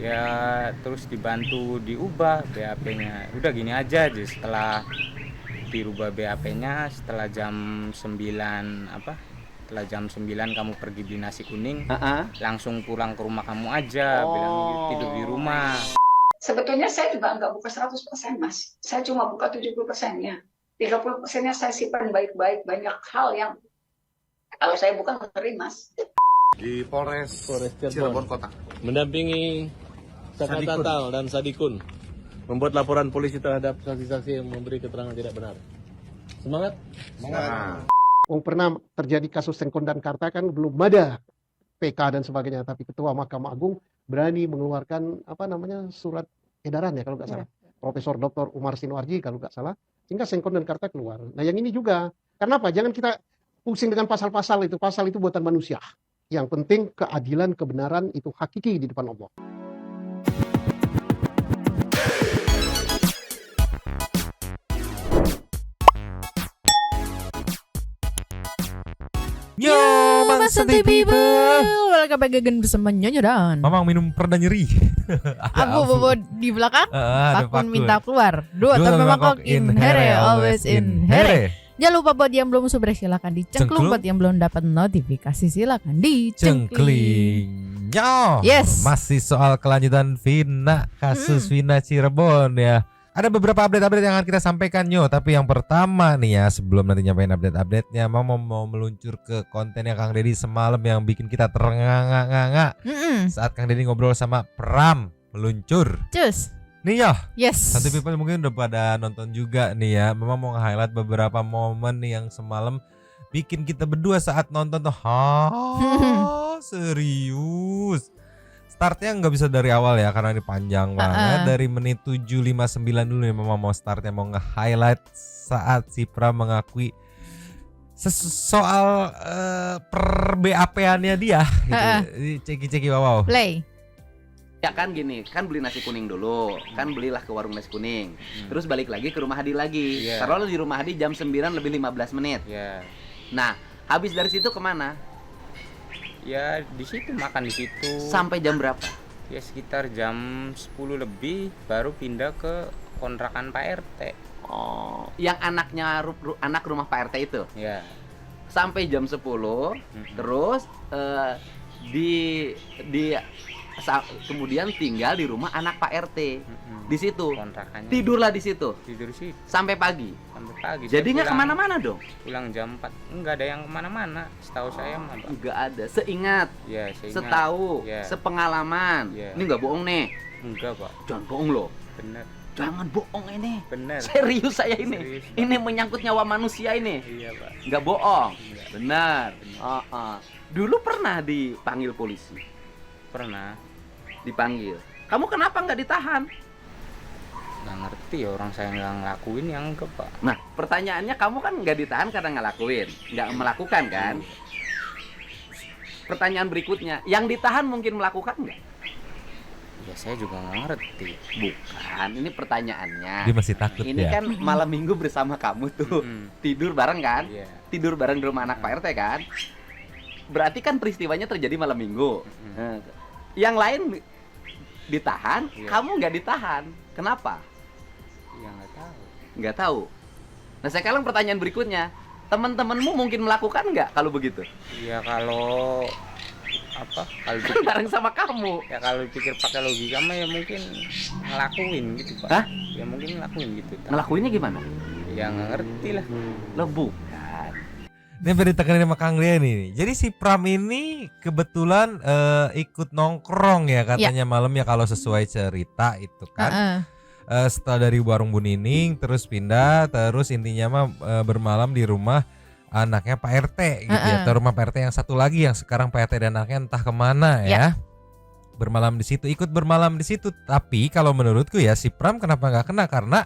Ya terus dibantu diubah BAP-nya. Udah gini aja setelah dirubah BAP-nya setelah jam 9 setelah jam 9 kamu pergi beli nasi kuning, langsung pulang ke rumah kamu aja, bilang gitu, tidur di rumah. Sebetulnya saya juga nggak buka 100%, Mas. Saya cuma buka 70%-nya. 30%-nya saya simpan baik-baik. Banyak hal yang kalau saya buka ngeri, Mas. Di Polres Cirebon Kota. Mendampingi Saka Tatal dan Sadikun membuat laporan polisi terhadap saksi-saksi yang memberi keterangan tidak benar. Semangat. Pernah terjadi kasus Sengkon dan Karta kan belum ada PK dan sebagainya, tapi Ketua Mahkamah Agung berani mengeluarkan surat edaran ya kalau nggak salah, Profesor Dr. Umar Sinuarji kalau nggak salah, sehingga Sengkon dan Karta keluar. Nah yang ini juga, kenapa? Jangan kita pusing dengan pasal-pasal itu buatan manusia. Yang penting keadilan, kebenaran itu hakiki di depan Allah. Yo, Mas Santai People. Welcome back again bersama Nyonya dan Mamang minum pereda nyeri. Aku bobo di belakang. Pakun minta keluar. Dua tambah mangkok in here, always in here. Jangan lupa buat yang belum subscribe silakan dicengklung. Buat yang belum dapat notifikasi silakan dicengkling. Yo, Yes. masih soal kelanjutan Vina, kasus Vina Cirebon ya. Ada beberapa update-update yang akan kita sampaikan Yo. Tapi yang pertama nih ya, sebelum nanti nyampein update-update-nya, mau meluncur ke kontennya Kang Deddy semalam yang bikin kita terengah-engah saat Kang Deddy ngobrol sama Pram meluncur. Cus. Nih ya, Yes. Santai People mungkin udah pada nonton juga nih ya. Memang mau nge-highlight beberapa momen nih yang semalam bikin kita berdua saat nonton tuh serius. Startnya nggak bisa dari awal ya karena ini panjang banget. Dari menit 7:59 dulu ya memang mau startnya, mau nge-highlight saat si Pram mengakui soal per BAP-annya dia gitu. Ceki-ceki wow. Play. Ya kan gini, kan beli nasi kuning dulu, kan belilah ke warung nasi kuning, terus balik lagi ke rumah Hadi lagi. Taruhlah di rumah Hadi jam 9 lebih 15 menit. Nah, habis dari situ kemana? Ya di situ makan di situ. Sampai jam berapa? Ya sekitar jam 10 lebih baru pindah ke kontrakan Pak RT. Oh, yang anaknya anak rumah Pak RT itu? Ya. Sampai jam 10, terus kemudian tinggal di rumah anak Pak RT. Di situ. Kontrakannya. Tidurlah di situ. Tidur sih sampai pagi. Jadi nggak kemana-mana dong? Pulang jam 4 enggak ada yang kemana-mana. Setahu saya mah Pak. Nggak ada. Seingat. Ya, seingat. Setahu. Ya. Sepengalaman. Ya. Ini nggak bohong nih. Enggak Pak. Jangan bohong loh. Bener. Jangan bohong ini. Bener. Serius saya ini. Serius, Pak. Ini menyangkut nyawa manusia ini. Iya Pak. Nggak bohong. Iya. Benar. Dulu pernah dipanggil polisi. Pernah. Dipanggil. Kamu kenapa nggak ditahan? Nggak ngerti ya, orang saya nggak ngelakuin yang enggak Pak. Nah, pertanyaannya kamu kan nggak ditahan karena ngelakuin, nggak melakukan kan? Pertanyaan berikutnya, yang ditahan mungkin melakukan nggak? Ya saya juga nggak ngerti. Bukan, ini pertanyaannya. Dia masih takut ini ya. kan malam minggu bersama kamu tuh, tidur bareng kan? Iya. Tidur bareng di rumah anak Pak RT kan? Berarti kan peristiwanya terjadi malam minggu. Nah, yang lain ditahan, kamu nggak ditahan. Kenapa? Ya nggak tahu. Nggak tahu. Nah sekarang pertanyaan berikutnya, teman-temanmu mungkin melakukan nggak kalau begitu? Ya kalau kalau Kan bareng sama kamu. ya kalau dipikir pakai logika mah ya mungkin ngelakuin gitu Pak. Hah? Ya mungkin ngelakuin gitu. Ngelakuinnya gimana? Ya nggak ngerti lah. Lo bukan. Ini beritakan sama Kang Denny nih. Jadi si Pram ini kebetulan ikut nongkrong ya katanya malam ya kalau sesuai cerita itu kan. Setelah dari warung Bu Nining terus pindah, terus intinya mah bermalam di rumah anaknya Pak RT gitu ya. Atau rumah Pak RT yang satu lagi yang sekarang Pak RT dan anaknya entah kemana ya. Bermalam di situ, ikut bermalam di situ. Tapi kalau menurutku ya si Pram kenapa nggak kena karena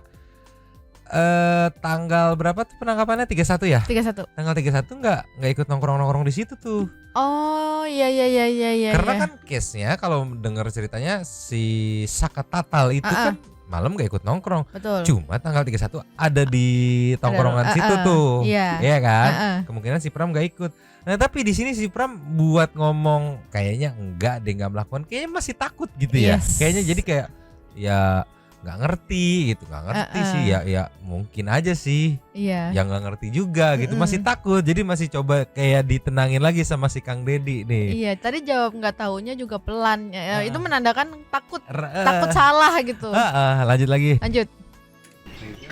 tanggal berapa tuh penangkapannya? 31 ya? 31. Tanggal 31 nggak ikut nongkrong-nongkrong di situ tuh. Oh, iya. Karena kan case-nya kalau dengar ceritanya si Saka Tatal itu kan malam gak ikut nongkrong. Betul. Cuma tanggal 31 ada di tongkrongan situ tuh. Iya kan? Kemungkinan si Pram gak ikut. Nah, tapi di sini si Pram buat ngomong kayaknya enggak deh, enggak melakukan. Kayaknya masih takut gitu ya. Kayaknya jadi kayak ya nggak ngerti gitu, nggak ngerti sih ya mungkin aja sih yang nggak ngerti juga gitu, masih takut, jadi masih coba kayak ditenangin lagi sama si Kang Dedi nih. Iya, tadi jawab nggak taunya juga pelan, itu menandakan takut salah gitu. Lanjut lagi. Lanjut.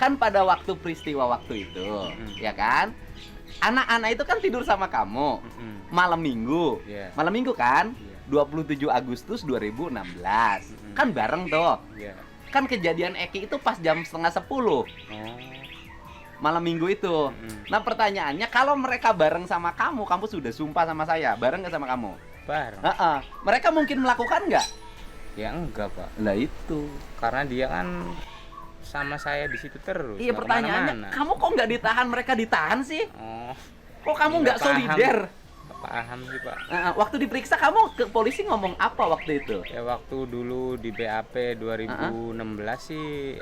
Kan pada waktu peristiwa waktu itu, ya kan? Anak-anak itu kan tidur sama kamu malam minggu, malam minggu kan? 27 Agustus 2016, kan bareng tuh. Kan kejadian Eki itu pas jam 9:30 malam minggu itu. Nah pertanyaannya, kalau mereka bareng sama kamu sudah sumpah sama saya, bareng nggak sama kamu? Bareng. Mereka mungkin melakukan nggak? Ya enggak pak. Lah itu karena dia kan sama saya di situ terus. Iya, pertanyaannya, kamu kok nggak ditahan, mereka ditahan sih? Kok kamu nggak paham. solider? Paham sih pak. Waktu diperiksa kamu ke polisi ngomong apa waktu itu? Ya waktu dulu di BAP 2016 sih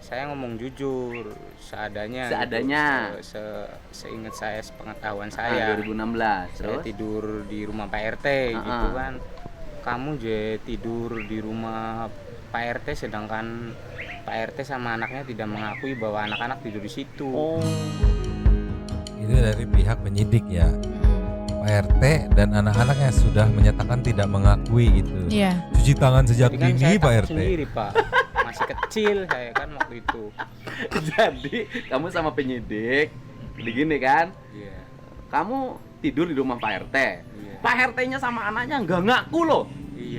saya ngomong jujur seadanya. Seadanya. Gitu. Seingat saya, sepengetahuan saya. 2016. Saya tidur di rumah Pak RT gitu kan. Kamu tidur di rumah Pak RT sedangkan Pak RT sama anaknya tidak mengakui bahwa anak-anak tidur di situ. Itu dari pihak penyidik ya. Pak RT dan anak-anaknya sudah menyatakan tidak mengakui gitu. Cuci tangan sejak dini Pak RT. Sendiri Pak, masih kecil saya kan waktu itu. Jadi kamu sama penyidik begini kan? Kamu tidur di rumah Pak RT. Pak RT-nya sama anaknya nggak ngaku loh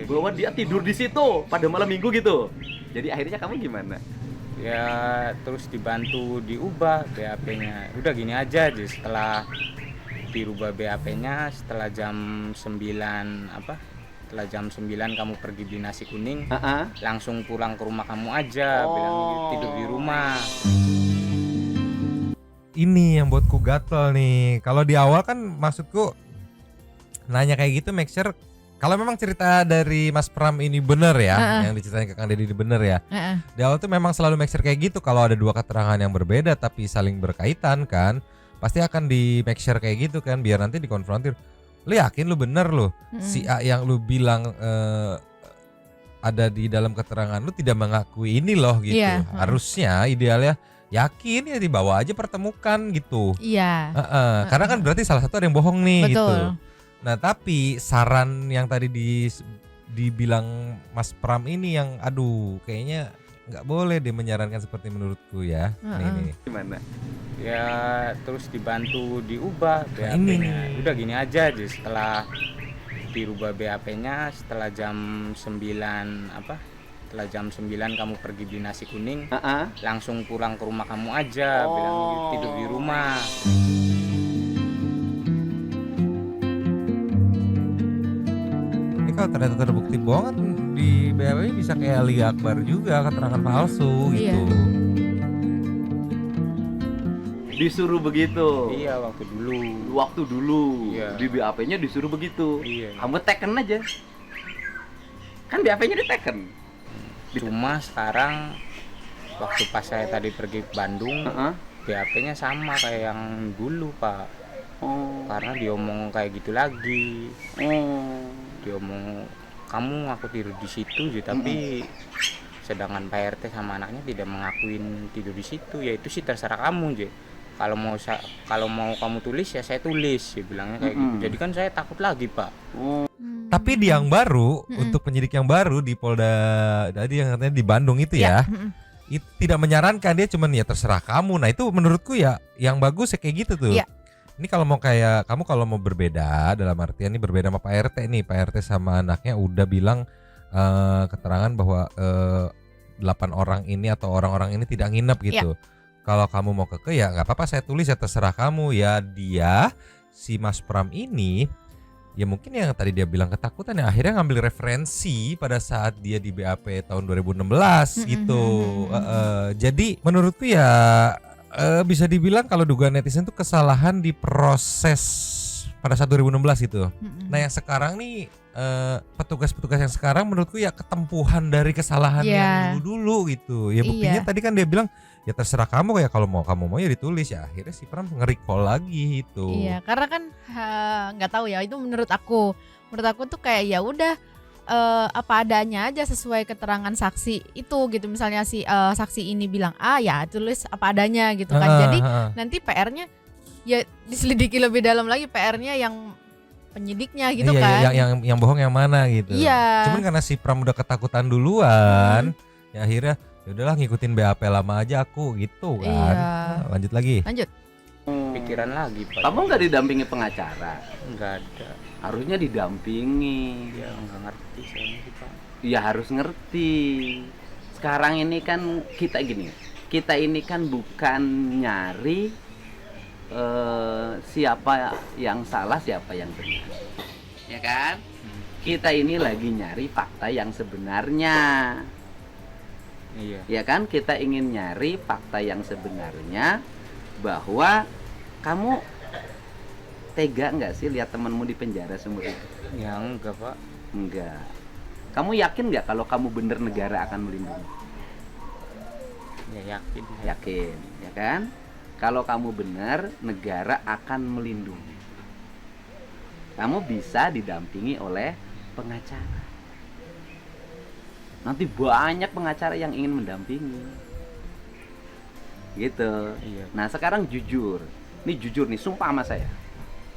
bahwa dia tidur di situ pada malam minggu gitu. Jadi akhirnya kamu gimana? Ya terus dibantu diubah BAP-nya. Udah gini aja setelah dirubah BAP-nya setelah jam 9 setelah jam 9 kamu pergi di Nasi Kuning, langsung pulang ke rumah kamu aja, bilang tidur di rumah. Ini yang buatku gatel nih. Kalau di awal kan maksudku nanya kayak gitu make sure kalau memang cerita dari Mas Pram ini bener ya, yang diceritain ke Kang Dedi ini bener ya. Di awal tuh memang selalu make sure kayak gitu, kalau ada dua keterangan yang berbeda tapi saling berkaitan kan, pasti akan di make sure kayak gitu kan, biar nanti dikonfrontir. Lu yakin lu bener lu? Si A yang lu bilang ada di dalam keterangan lu tidak mengakui ini loh gitu. Harusnya idealnya yakin ya dibawa aja pertemukan gitu. Karena kan berarti salah satu ada yang bohong nih. Betul. Gitu. Nah tapi saran yang tadi dibilang Mas Pram ini yang aduh kayaknya nggak boleh deh menyarankan seperti menurutku ya. Nih. Gimana? Ya terus dibantu diubah BAP-nya. Udah gini aja setelah dirubah BAP-nya setelah jam 9 setelah jam 9 kamu pergi di Nasi Kuning, langsung pulang ke rumah kamu aja, bilang tidur di rumah. Kalau ternyata terbukti bohong kan di BAP bisa kayak Ali Akbar juga, keterangan palsu gitu. Disuruh begitu. Iya Waktu dulu. Iya. Di BAP-nya disuruh begitu. Iya. Kamu teken aja. Kan BAP-nya diteken. Cuma sekarang waktu pas saya tadi pergi ke Bandung, BAP-nya sama kayak yang dulu Pak. Karena diomong kayak gitu lagi. Diomong kamu ngaku tidur di situ tapi sedangkan Pak RT sama anaknya tidak mengakuin tidur di situ. Ya itu sih terserah kamu kalau mau kamu tulis ya saya tulis, ya bilangnya kayak gitu. Jadi kan saya takut lagi Pak. Tapi di yang baru untuk penyidik yang baru di Polda tadi yang katanya di Bandung itu ya, tidak menyarankan, dia cuman ya terserah kamu. Nah itu menurutku ya yang bagus ya kayak gitu tuh. Ini kalau mau kayak kamu kalau mau berbeda dalam artian ini berbeda sama Pak RT nih, Pak RT sama anaknya udah bilang keterangan bahwa 8 orang ini atau orang-orang ini tidak nginep gitu. Kalau kamu mau keke ya nggak apa-apa, saya tulis ya terserah kamu ya. Dia si Mas Pram ini ya mungkin yang tadi dia bilang ketakutan ya akhirnya ngambil referensi pada saat dia di BAP tahun 2016 gitu. Jadi menurutku ya bisa dibilang kalau dugaan netizen itu kesalahan di proses pada saat 2016 gitu. Nah yang sekarang nih petugas-petugas yang sekarang menurutku ya ketempuhan dari kesalahan yang dulu gitu. Ya buktinya tadi kan dia bilang ya terserah kamu, ya kalau kamu mau ya ditulis, ya akhirnya si Pram nge-recall lagi itu. Iya, karena kan nggak tahu ya, itu menurut aku tuh kayak ya udah apa adanya aja sesuai keterangan saksi itu gitu. Misalnya si saksi ini bilang ya tulis apa adanya gitu kan. Jadi nanti PR-nya ya diselidiki lebih dalam lagi, PR-nya yang penyidiknya gitu kan. Yang bohong yang mana gitu. Iya. Cuman karena si Pram udah ketakutan duluan, ya akhirnya ya udahlah ngikutin BAP lama aja aku gitu kan. Iya. Lanjut lagi. Lanjut. Pikiran lagi Pak. Kamu nggak didampingi pengacara? Nggak ada. Harusnya didampingi. Ya nggak ngerti saya sih Pak. Ya harus ngerti. Sekarang ini kan kita ini kan bukan nyari siapa yang salah siapa yang benar, ya kan? Kita ini lagi nyari fakta yang sebenarnya. Iya. Ya kan, kita ingin nyari fakta yang sebenarnya, bahwa kamu tega nggak sih lihat temanmu di penjara seumur hidup? Ya enggak Pak. Enggak. Kamu yakin nggak kalau kamu bener negara akan melindungi? Ya yakin. Yakin, ya kan? Kalau kamu benar, negara akan melindungi. Kamu bisa didampingi oleh pengacara. Nanti banyak pengacara yang ingin mendampingi. Gitu. Iya. Nah sekarang jujur. Nih jujur nih, sumpah sama saya.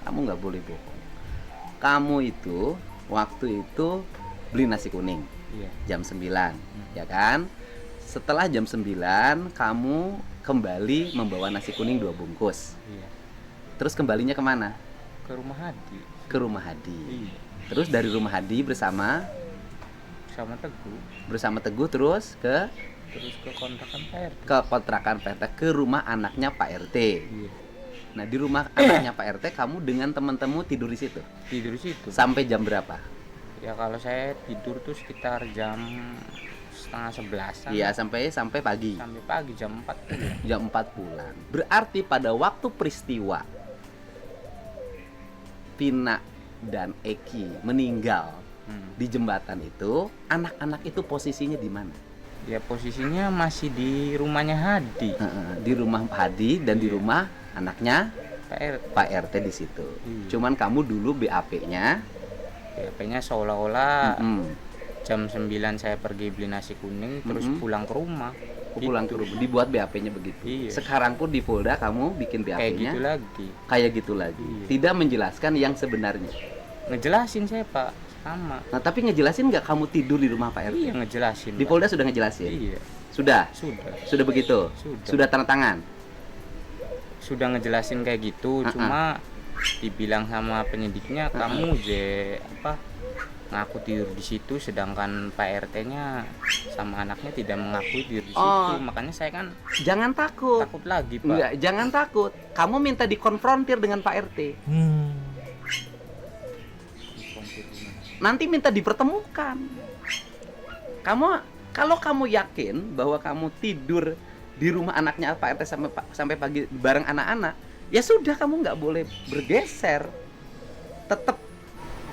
Kamu nggak boleh bohong. Kamu itu, waktu itu beli nasi kuning. Iya. Jam 9, ya kan? Setelah jam 9, kamu kembali membawa nasi kuning 2 bungkus. Iya. Terus kembalinya kemana? Ke rumah Hadi. Ke rumah Hadi. Iya. Terus dari rumah Hadi bersama Teguh terus ke kontrakan Pak RT. Ke kontrakan Pak RT, ke rumah anaknya Pak RT. Iya. Nah di rumah anaknya Pak RT kamu dengan teman-temu tidur di situ. Tidur di situ. Sampai jam berapa? Ya kalau saya tidur tuh sekitar jam 10:30. Iya, sampai pagi. Sampai pagi jam 4 pulang. Jam 4 pulang. Berarti pada waktu peristiwa Pina dan Eki meninggal di jembatan itu, anak-anak itu posisinya di mana? Ya posisinya masih di rumahnya Hadi. Di rumah Hadi dan di rumah anaknya Pak RT di situ. Cuman kamu dulu BAP-nya seolah-olah jam 9 saya pergi beli nasi kuning terus pulang ke rumah. Pulang ke rumah dibuat BAP-nya begitu. Iya. Sekarang pun di Polda kamu bikin BAP-nya kayak gitu lagi. Iya. Tidak menjelaskan yang sebenarnya. Ngejelasin saya Pak, sama. Nah tapi ngejelasin nggak kamu tidur di rumah Pak RT? Iya ngejelasin. Di Polda sudah ngejelasin? Iya. Sudah begitu? Sudah tanda tangan? Sudah ngejelasin kayak gitu, cuma dibilang sama penyidiknya kamu ngaku tidur di situ, sedangkan Pak RT-nya sama anaknya tidak mengakui tidur di situ. Makanya saya kan jangan takut lagi Pak. Enggak, jangan takut. Kamu minta dikonfrontir dengan Pak RT. Nanti minta dipertemukan. Kalau kamu yakin bahwa kamu tidur di rumah anaknya Pak RT sampai pagi bareng anak-anak, ya sudah, kamu nggak boleh bergeser. Tetap.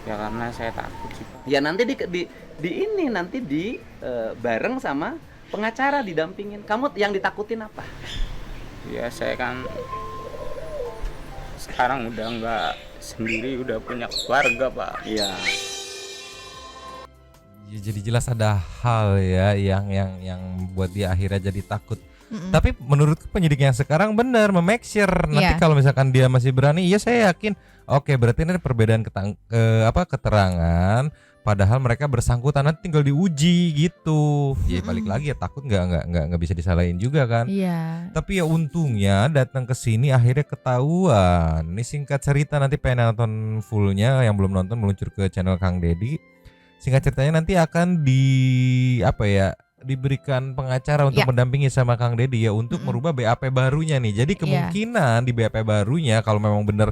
Ya karena saya takut sih Pak. Ya nanti nanti bareng sama pengacara didampingin. Kamu yang ditakutin apa? Ya saya kan sekarang udah nggak sendiri, udah punya keluarga Pak. Iya. Ya, jadi jelas ada hal ya yang buat dia akhirnya jadi takut. Tapi menurut penyidik yang sekarang benar make sure nanti kalau misalkan dia masih berani, ya saya yakin oke, berarti ini ada perbedaan keterangan, padahal mereka bersangkutan nanti tinggal diuji gitu. Ya balik lagi ya, takut nggak bisa disalahin juga kan. Iya. Tapi ya untungnya datang ke sini akhirnya ketahuan. Ini singkat cerita, nanti pengen nonton fullnya, yang belum nonton meluncur ke channel Kang Deddy. Singkat ceritanya nanti akan diberikan pengacara untuk mendampingi sama Kang Deddy ya untuk merubah BAP barunya nih. Jadi kemungkinan di BAP barunya kalau memang benar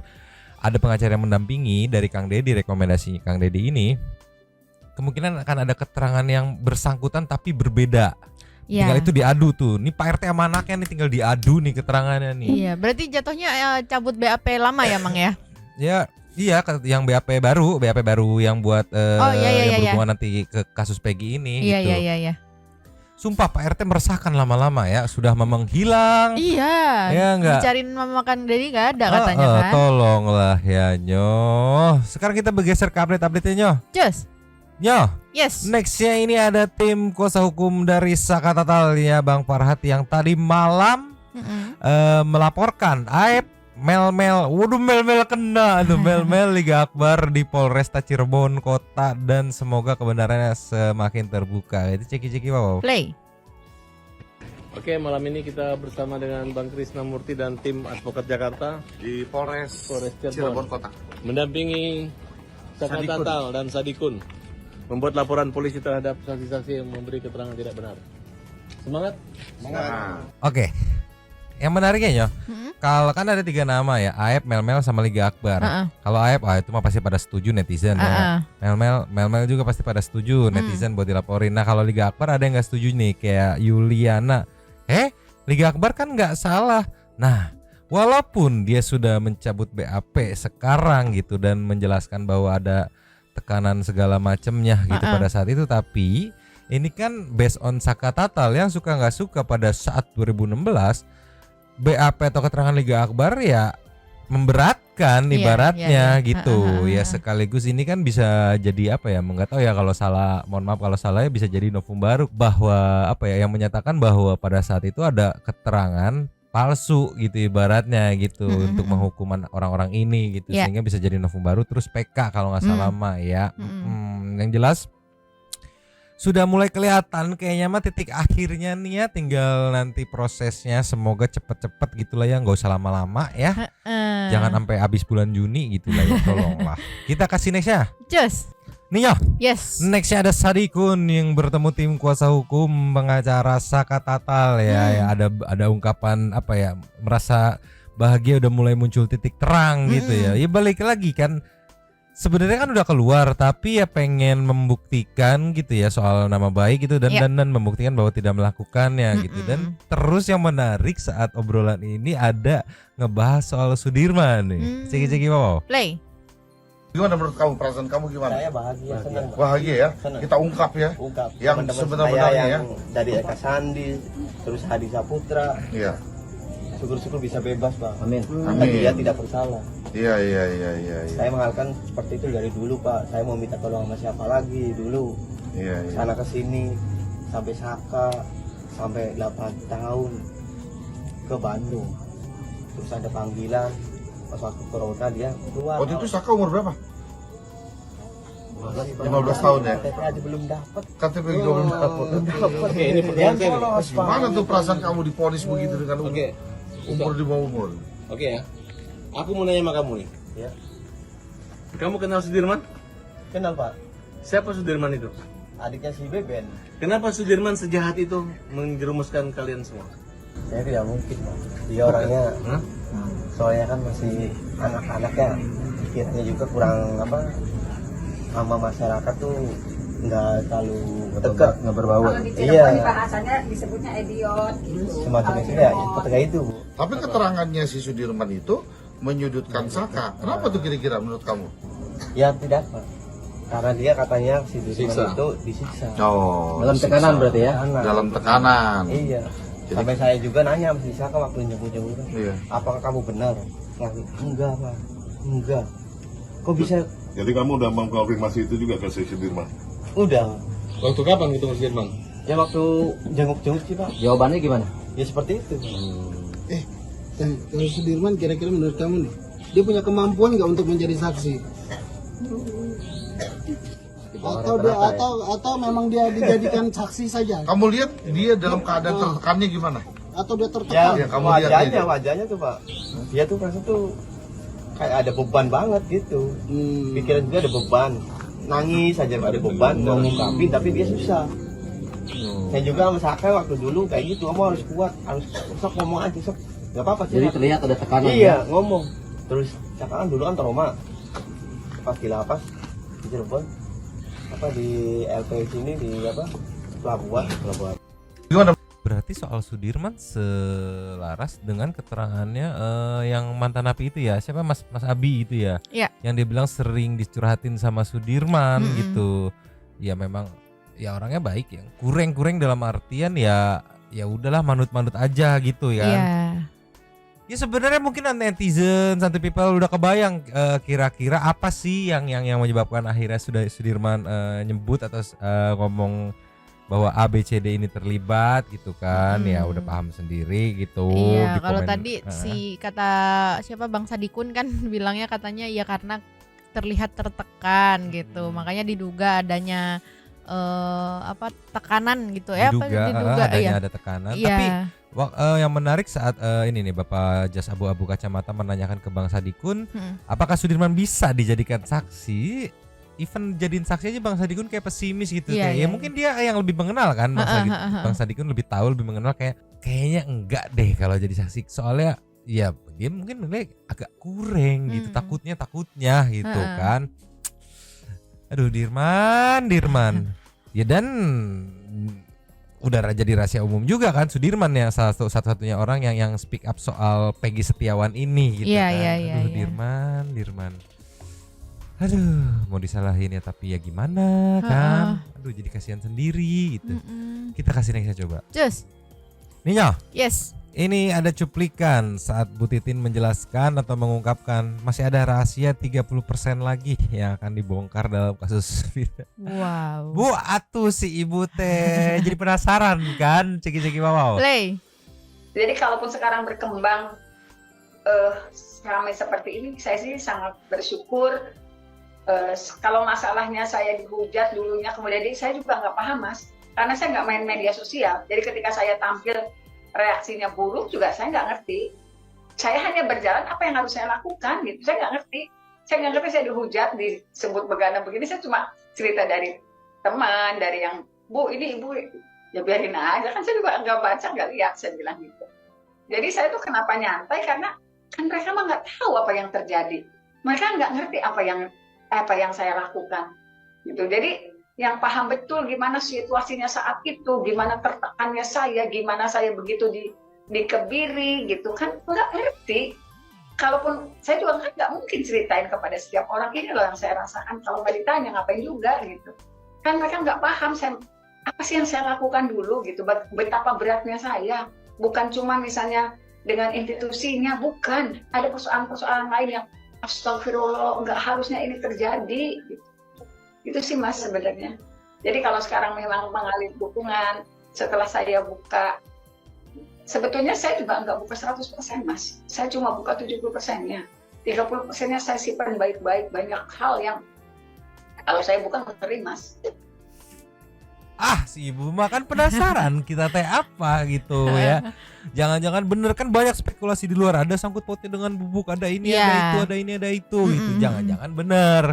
ada pengacara yang mendampingi dari Kang Deddy, rekomendasi Kang Deddy ini, kemungkinan akan ada keterangan yang bersangkutan tapi berbeda. Tinggal itu diadu tuh. Nih Pak RT sama anaknya nih tinggal diadu nih keterangannya nih. Iya, berarti jatuhnya cabut BAP lama ya Mang ya? Ya Iya, yang BAP baru yang buat yang berhubungan nanti ke kasus Peggy ini gitu. Iya. Sumpah Pak RT meresahkan lama-lama ya, sudah menghilang. Iya. Ya enggak. Dicariin makan Dedi nggak ada katanya kan. Tolonglah ya Nyoh. Sekarang kita bergeser ke update-nya Nyoh. Just. Nyoh. Yes. Nextnya ini ada tim kuasa hukum dari Saka Tatal ya Bang Farhat yang tadi malam melaporkan Aep Mel-Mel, waduh Mel-Mel kena tuh Mel-Mel Liga Akbar di Polresta Cirebon Kota dan semoga kebenarannya semakin terbuka. Itu ceki-ceki wow. Play. Oke, malam ini kita bersama dengan Bang Krisnamurti dan tim Advokat Jakarta di Polres Cirebon Kota. Mendampingi Saka Tatal dan Sadikun membuat laporan polisi terhadap saksi-saksi yang memberi keterangan tidak benar. Semangat. Oke. Yang menariknya Nyoh, kalau kan ada 3 nama ya, Aep, Mel-Mel sama Liga Akbar. Kalau Aep, itu mah pasti pada setuju netizen ya. Mel-Mel juga pasti pada setuju netizen buat dilaporin. Nah kalau Liga Akbar ada yang nggak setuju nih, kayak Yuliana. Liga Akbar kan nggak salah. Nah walaupun dia sudah mencabut BAP sekarang gitu dan menjelaskan bahwa ada tekanan segala macamnya gitu pada saat itu, tapi ini kan based on Saka Tatal yang suka nggak suka pada saat 2016. BAP atau keterangan Liga Akbar ya memberatkan ibaratnya gitu. Ya sekaligus ini kan bisa jadi apa ya, nggak tahu ya kalau salah, mohon maaf kalau salah ya, bisa jadi novum baru bahwa apa ya, yang menyatakan bahwa pada saat itu ada keterangan palsu gitu ibaratnya gitu untuk menghukum orang-orang ini gitu, sehingga bisa jadi novum baru terus PK kalau nggak salah mah ya. Yang jelas sudah mulai kelihatan kayaknya mah titik akhirnya nih ya, tinggal nanti prosesnya semoga cepet-cepet gitulah ya, nggak usah lama-lama ya. Jangan sampai habis bulan Juni gitulah ya, tolonglah. Kita kasih next ya. Just. Nih ya. Yes. Nextnya ada Sadikun yang bertemu tim kuasa hukum pengacara Saka Tatal ya. Ada ungkapan apa ya, merasa bahagia udah mulai muncul titik terang gitu ya. Ya balik lagi kan. Sebenarnya kan udah keluar tapi ya pengen membuktikan gitu ya soal nama baik gitu dan membuktikan bahwa tidak melakukannya gitu. Dan terus yang menarik saat obrolan ini ada ngebahas soal Sudirman nih. Ceki-ceki wow. Play. Gimana menurut kamu, perasaan kamu gimana? Saya bahagia, senang. Bahagia ya? Senang. Kita ungkap ya? Ungkap. Yang sebenarnya ya? Dari Eka Sandi, terus Hadi Saputra. Iya. Syukur-syukur bisa bebas, Pak. Amin. Amin. Dia tidak bersalah. Iya. Saya mengharapkan seperti itu dari dulu, Pak. Saya mau minta tolong sama siapa lagi dulu. Iya. Sana ke sini sampai Saka sampai 8 tahun ke Bandung. Terus ada panggilan pas waktu corona dia keluar. Waktu itu Saka umur berapa? 15 tahun ya? KTP aja belum dapat. KTP juga belum dapat. Oke, ini pertanyaan saya nih. Gimana tuh perasaan kamu diponis begitu dengan umur di bawah umur? Oke ya. Aku mau nanya sama kamu nih. Ya. Kamu kenal Sudirman? Kenal, Pak. Siapa Sudirman itu? Adiknya si Beben. Kenapa Sudirman sejahat itu menjerumuskan kalian semua? Saya tidak mungkin, Pak. Dia orangnya soalnya kan masih anak-anaknya, pikirannya juga kurang apa, sama masyarakat tuh nggak terlalu dekat, nggak berbaur. Iya. Bahasanya disebutnya idiot gitu. Semacam itu ya, ketika itu. Tapi keterangannya si Sudirman itu menyudutkan Saka. Kenapa tuh kira-kira menurut kamu? Ya tidak, Pak. Karena dia katanya si Sudirman itu disiksa. Oh, Dalam tekanan berarti ya? Dalam tekanan. Iya. Sampai saya juga nanya sama si Saka waktu jemput-jemput. Iya. Apakah kamu benar? Enggak, Pak. Enggak. Kok bisa? Jadi kamu udah mengkonfirmasi itu juga ke si Sudirman? Udah. Waktu kapan ketemu Sudirman? Ya waktu jenguk-jenguk sih, Pak. Jawabannya gimana? Ya seperti itu. Kalau Sudirman kira-kira menurut kamu nih, dia punya kemampuan nggak untuk menjadi saksi? Atau memang dia dijadikan saksi saja? Kamu lihat dia dalam keadaan tertekannya gimana? Atau dia tertekan? Ya, kamu lihat wajahnya tuh, Pak. Dia tuh rasa tuh kayak ada beban banget gitu. Pikiran juga ada beban. Nangis aja ada beban, mau ngungkapin tapi dia susah. Saya juga sama Saka waktu dulu kayak gitu, kamu harus kuat, harus sok ngomong aja sok. Gak apa-apa sih. Jadi terlihat ada tekanan. Iya, ngomong. Terus Saka kan dulu kan trauma. Pas di lapas di Cirebon, apa di LP sini di apa? Pelabuhan. Gimana? Berarti berarti soal Sudirman selaras dengan keterangannya yang mantan napi itu ya, siapa Mas Abi itu ya, yang dia bilang sering dicurhatin sama Sudirman gitu. Ya memang ya orangnya baik ya, kurang dalam artian ya udahlah manut-manut aja gitu ya. Ya sebenarnya mungkin netizen, santai people udah kebayang kira-kira apa sih yang menyebabkan akhirnya Sudirman nyebut atau ngomong bahwa ABCD ini terlibat gitu kan. Ya udah paham sendiri gitu. Iya, kalau tadi si kata siapa Bang Sadikun kan bilangnya katanya ya karena terlihat tertekan gitu. Makanya diduga adanya tekanan gitu ya, diduga adanya ada tekanan. Tapi yang menarik saat ini nih Bapak Jas Abu-Abu Kacamata menanyakan ke Bang Sadikun, apakah Sudirman bisa dijadikan saksi? Even jadiin saksi aja Bang Sadikun kayak pesimis gitu. Mungkin dia yang lebih mengenal kan Bang Sadikun lebih tahu, lebih mengenal, kayaknya enggak deh kalau jadi saksi. Soalnya ya dia mungkin agak kurang gitu, takutnya gitu kan. Aduh Dirman. Ya dan udah jadi rahasia umum juga kan Sudirman ya, satu-satunya orang yang speak up soal Peggy Setiawan ini gitu kan. Aduh Dirman. Aduh, mau disalahin ya tapi ya gimana kan. Aduh jadi kasihan sendiri gitu. Kita kasih nextnya coba. Just. Ninyo. Yes. Ini ada cuplikan saat Bu Titin menjelaskan atau mengungkapkan masih ada rahasia 30% lagi yang akan dibongkar dalam kasus Vina. Wow. Bu, atuh si ibu teh jadi penasaran kan, ceki-ceki wow. Play. Jadi kalaupun sekarang berkembang ramai seperti ini, saya sih sangat bersyukur. Kalau masalahnya saya dihujat dulunya, kemudian saya juga nggak paham Mas, karena saya nggak main media sosial. Jadi ketika saya tampil reaksinya buruk juga saya nggak ngerti. Saya hanya berjalan apa yang harus saya lakukan gitu. Saya nggak ngerti. Saya dihujat, disebut begadang begini. Saya cuma cerita dari teman, dari yang Bu ini ibu ya biarin aja kan, saya juga nggak baca nggak lihat, saya bilang gitu. Jadi saya tuh kenapa nyantai karena kan mereka mah nggak tahu apa yang terjadi. Mereka nggak ngerti apa yang saya lakukan gitu. Jadi yang paham betul gimana situasinya saat itu, gimana tertekannya saya, gimana saya begitu dikebiri gitu kan, nggak ngerti. Kalaupun saya juga kan nggak mungkin ceritain kepada setiap orang, ini loh yang saya rasakan, kalau nggak ditanya ngapain juga gitu kan. Mereka nggak paham apa sih yang saya lakukan dulu gitu, betapa beratnya saya. Bukan cuma misalnya dengan institusinya, bukan, ada persoalan-persoalan lain yang astagfirullah, nggak harusnya ini terjadi gitu. Itu sih Mas sebenarnya. Jadi kalau sekarang memang mengalir dukungan setelah saya buka, sebetulnya saya juga nggak buka 100% Mas. Saya cuma buka 70%-nya. 30%-nya saya simpan baik-baik. Banyak hal yang kalau saya buka ngeri Mas. Si ibu mah kan penasaran kita teh apa gitu ya. Jangan-jangan bener kan banyak spekulasi di luar, ada sangkut pautnya dengan bubuk, ada ini, ada itu gitu. Jangan-jangan bener.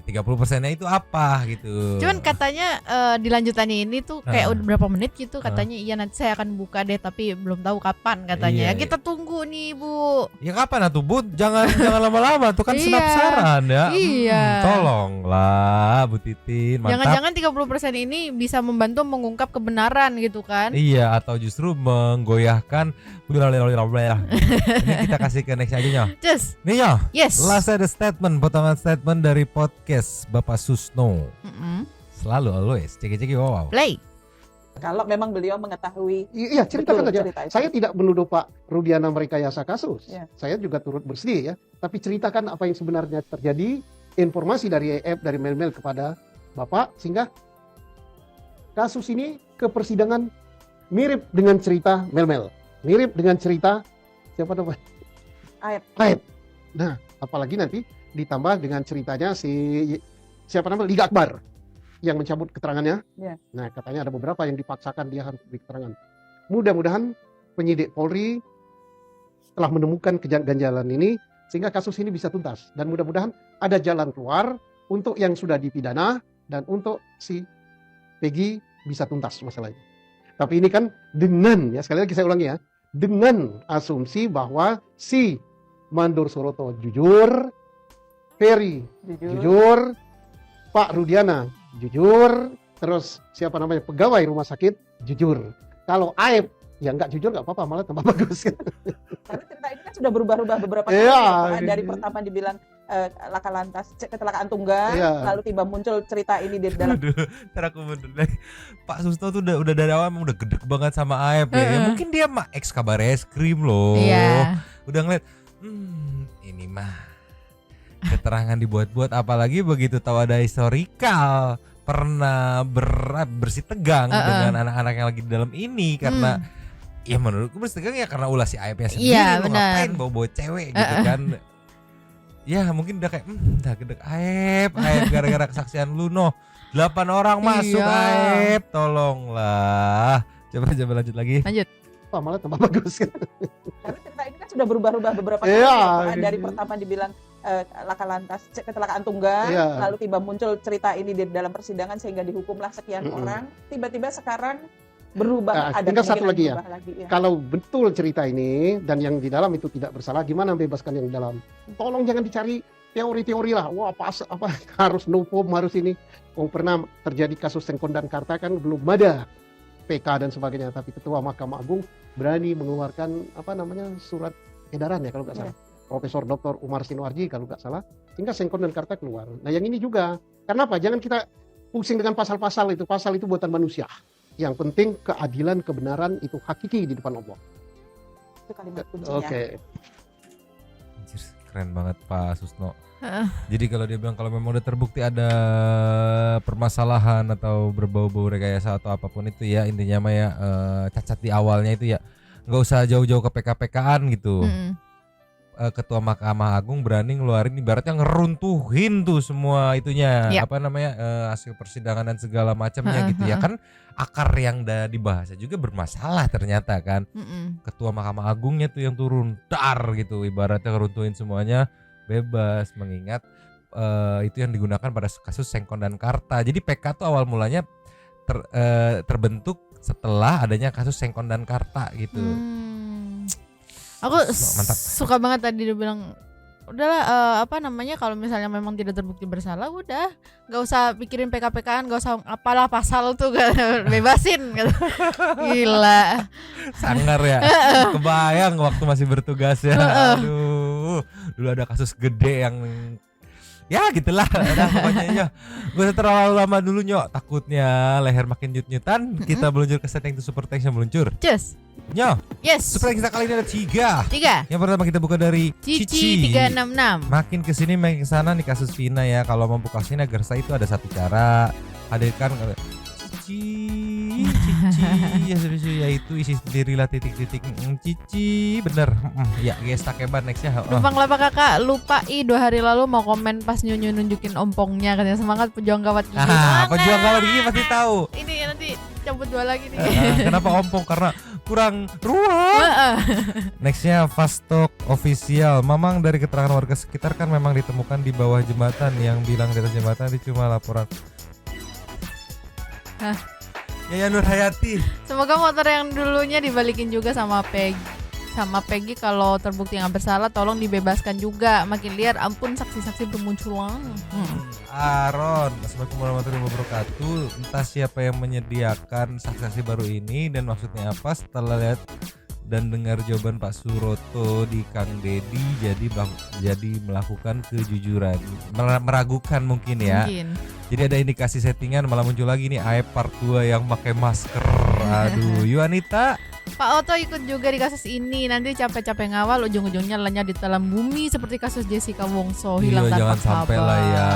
30%-nya itu apa gitu. Cuman katanya di lanjutannya ini tuh kayak udah berapa menit gitu katanya iya nanti saya akan buka deh tapi belum tahu kapan katanya. Kita tunggu nih Bu. Ya kapan atuh Bu? Jangan lama-lama tuh kan senap saran ya. Tolonglah Bu Titin, mantap. Jangan-jangan 30% ini bisa membantu mengungkap kebenaran gitu kan. Iya, atau justru menggoyahkan. Ini kita kasih ke next aja Nyo. Nih Nyo. Yes. Last ada statement, potongan statement dari podcast Bapak Susno. Selalu always ceki-ceki wow. Play. Kalau memang beliau mengetahui. Iya, ceritakan saja. Saya tidak menuduh Pak Rudiana merekayasa kasus. Saya juga turut bersedih ya. Tapi ceritakan apa yang sebenarnya terjadi, informasi dari EF, dari Mel kepada Bapak, sehingga kasus ini ke persidangan mirip dengan cerita Mel. Mirip dengan cerita siapa namanya? Aep. Nah, apalagi nanti ditambah dengan ceritanya siapa namanya Liga Akbar yang mencabut keterangannya. Nah, katanya ada beberapa yang dipaksakan dia harus beri keterangan. Mudah-mudahan penyidik Polri telah menemukan keganjalan ini sehingga kasus ini bisa tuntas, dan mudah-mudahan ada jalan keluar untuk yang sudah dipidana dan untuk si Peggy bisa tuntas masalahnya. Tapi ini kan dengan, ya sekali lagi saya ulangi ya, dengan asumsi bahwa si Mandor Suroto jujur, Ferry jujur, Pak Rudiana jujur, terus siapa namanya pegawai rumah sakit jujur. Kalau aib ya nggak jujur nggak apa-apa, malah tambah bagus. Karena cerita ini kan sudah berubah-ubah beberapa kali. Iya. Pak. Dari pertama dibilang laka lantas kecelakaan tunggal, Iya. lalu tiba muncul cerita ini di dalam. Ntar aku mundur lagi. Pak Susno tuh udah dari awal emang udah gedek banget sama Aep ya. Ya mungkin dia mah ex kabar eskrim loh. Iya. Udah ngeliat, ini mah keterangan dibuat-buat, apalagi begitu tahu ada historikal pernah bersih tegang dengan anak-anak yang lagi di dalam ini karena ya menurutku bersih tegang ya karena ulah si Aepnya sendiri. Iya, Lu benar. ngapain bawa cewek gitu kan. Ya mungkin udah kayak udah gedek Aep gara-gara kesaksian lu 8 orang masuk Aep, tolonglah. Coba lanjut lagi. Lanjut. Malah tambah bagus. Karena cerita ini kan sudah berubah-ubah beberapa kali. Iya. Pak. Dari pertama dibilang laka lantas kecelakaan tunggal, Iya. lalu tiba muncul cerita ini di dalam persidangan sehingga dihukumlah sekian orang. Tiba-tiba sekarang berubah, ada tinggal satu kemungkinan lagi ya. berubah lagi, ya. Kalau betul cerita ini dan yang di dalam itu tidak bersalah, gimana membebaskan yang di dalam? Tolong jangan dicari teori-teori lah. Wah, apa harus nupom, harus ini. Pernah terjadi kasus Sengkon dan Karta kan belum ada PK dan sebagainya, tapi Ketua Mahkamah Agung berani mengeluarkan surat edaran ya kalau nggak salah. Profesor Dr. Umar Sinuarji kalau nggak salah, sehingga Sengkon dan Karta keluar. Nah yang ini juga, kenapa? Jangan kita pusing dengan pasal-pasal itu. Pasal itu buatan manusia. Yang penting keadilan, kebenaran itu hakiki di depan Allah. Itu kalimat kuncinya. Oke. Anjir, keren banget Pak Susno. Jadi kalau dia bilang kalau memang udah terbukti ada permasalahan atau berbau-bau rekayasa atau apapun itu ya, intinya mah ya cacat di awalnya itu ya nggak usah jauh-jauh ke PK-PK-an gitu. Ketua Mahkamah Agung berani ngeluarin ibaratnya ngeruntuhin tuh semua itunya hasil persidangan dan segala macamnya gitu ya kan, akar yang udah dibahas juga bermasalah ternyata kan. Ketua Mahkamah Agungnya tuh yang turun gitu, ibaratnya ngeruntuhin semuanya, bebas, mengingat itu yang digunakan pada kasus Sengkon dan Karta. Jadi PK tuh awal mulanya terbentuk setelah adanya kasus Sengkon dan Karta gitu. Aku Mantap. suka banget tadi dia bilang udahlah kalau misalnya memang tidak terbukti bersalah udah nggak usah pikirin PK-PK-an, nggak usah apalah pasal tuh bebasin gitu. Gila Sangar ya. Kebayang waktu masih bertugas ya. Aduh, dulu ada kasus gede yang ya gitulah, udah pokoknya ya. Gue terlalu lama dulu Nyok, takutnya leher makin nyut-nyutan. Kita meluncur ke setting to super text yang meluncur. Cus. Nyok. Yes. Super text kita kali ini ada 3. Yang pertama kita buka dari Cici 366. Makin kesini makin kesana nih kasus Vina ya. Kalau mau buka sini agar saya itu ada satu cara. Hadirkan Cici ya serius ya, itu isi sendirilah titik-titik Cici bener ya guys, takeban next ya. Numpang lapa kakak lupa 2 hari lalu mau komen pas Nyunyu nunjukin ompongnya, katanya semangat pejuang gawat gigi. Pejuang gawat gigi pasti tahu. Ini nanti cabut 2 lagi nih. Kenapa ompong? Karena kurang ruang. Nextnya Fast Talk Official. Mamang, dari keterangan warga sekitar kan memang ditemukan di bawah jembatan. Yang bilang di atas jembatan itu cuma laporan Yaya Nur Hayati. Semoga motor yang dulunya dibalikin juga sama Peggy. Kalau terbukti nggak bersalah tolong dibebaskan juga. Makin liar, ampun saksi-saksi bermunculan. Aaron, assalamualaikum warahmatullahi wabarakatuh. Entah siapa yang menyediakan saksi-saksi baru ini dan maksudnya apa. Setelah lihat dan dengar jawaban Pak Suroto di Kang Dedi, jadi melakukan kejujuran, meragukan mungkin ya. Jadi ada indikasi settingan, malah muncul lagi nih Aep part 2 yang pakai masker. Aduh, Yuanita. Pak Oto ikut juga di kasus ini. Nanti capek-capek ngawal ujung-ujungnya lenyap di dalam bumi seperti kasus Jessica Wongso, hilang tanpa jangan sampai kabar. lah ya.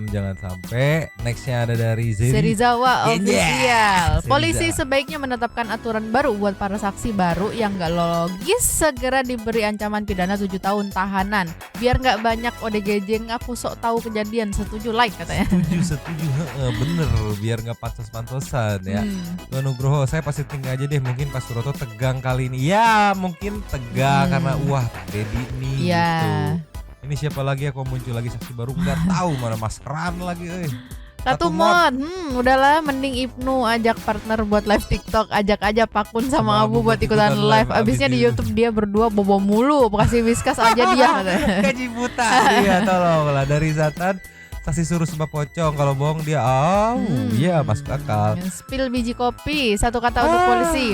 Jangan sampai. Nextnya ada dari Serizawa Official. Yeah. Polisi sebaiknya menetapkan aturan baru buat para saksi baru yang gak logis, segera diberi ancaman pidana 7 tahun tahanan. Biar gak banyak ODGJ ngaku sok tahu kejadian. Setuju like katanya. Setuju, bener. Biar gak pantas-pantasan ya. Nugroho, saya pasti tinggal aja deh. Mungkin Pak Suroto tegang kali ini. Ya mungkin tegang karena wah Dedi nih gitu. Ini siapa lagi ya, kok muncul lagi saksi baru, nggak tahu mana maskeran lagi. Tatumon, udahlah mending Ibnu ajak partner buat live TikTok, ajak aja Pakun sama Abu buat ikutan live. Abisnya di YouTube dia berdua bobo mulu, kasih Whiskas aja dia. Gaji buta. Iya, tolonglah dari Zatan. Saksi suruh sebab pocong, kalau bohong dia iya masuk akal. Spill biji kopi, satu kata untuk polisi.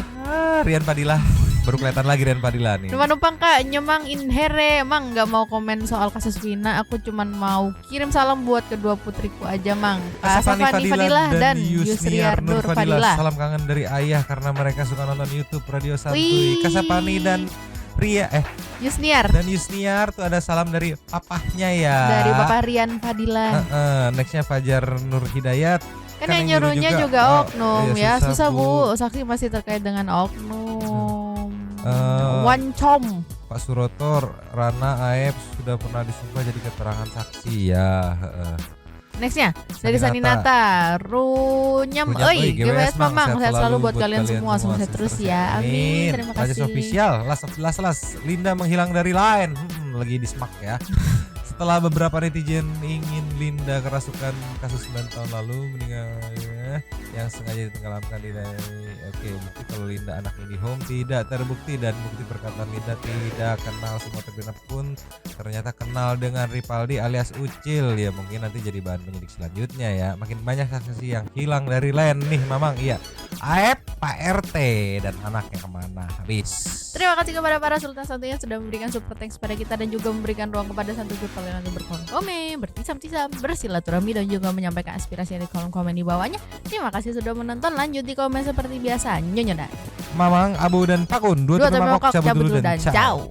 Rian Fadilah, baru kelihatan lagi Rian Fadilah nih. Numpang Kak, nyemang inhere, emang nggak mau komen soal kasus Vina, aku cuman mau kirim salam buat kedua putriku aja, Mang. Kak Safani Fadilah dan Yusriar Nur Fadilah. Salam kangen dari ayah karena mereka suka nonton YouTube Radio Santuy. Kak Safani dan Yusniar tuh ada salam dari papahnya ya. Dari Bapak Rian Fadilah. Nextnya Fajar Nur Hidayat. Kan yang nyuruhnya juga oknum ya. Susah Bu, saksi masih terkait dengan oknum. Wancom. Pak Surotor, Rana Aep sudah pernah disumpah jadi keterangan saksi ya. Nextnya dari Saninata, Runyam, GWS Mamang, sehat selalu buat kalian semua, sukses terus ya, amin. Terima kasih. Official, Las Linda menghilang dari line, lagi di smack ya. Setelah beberapa netizen ingin Linda kerasukan kasus 9 tahun lalu meninggal yang sengaja ditenggelamkan di bukti kalau Linda anak indie home tidak terbukti dan bukti perkataan Linda tidak kenal semua terpidana pun ternyata kenal dengan Ripaldi alias Ucil ya, mungkin nanti jadi bahan penyidik selanjutnya ya. Makin banyak saksi yang hilang dari line nih Mamang, iya. Aep, Pak RT dan anaknya kemana habis. Terima kasih kepada para sultan santuy yang sudah memberikan support thanks pada kita dan juga memberikan ruang kepada santuy kalian untuk berkomen, bertisam-tisam, bersilaturahmi dan juga menyampaikan aspirasi di kolom komen di bawahnya. Terima kasih sudah menonton. Lanjut di komen seperti biasa. Nyonya dan Mamang, Abu dan Pakun, dua teman cabut dulu dan ciao.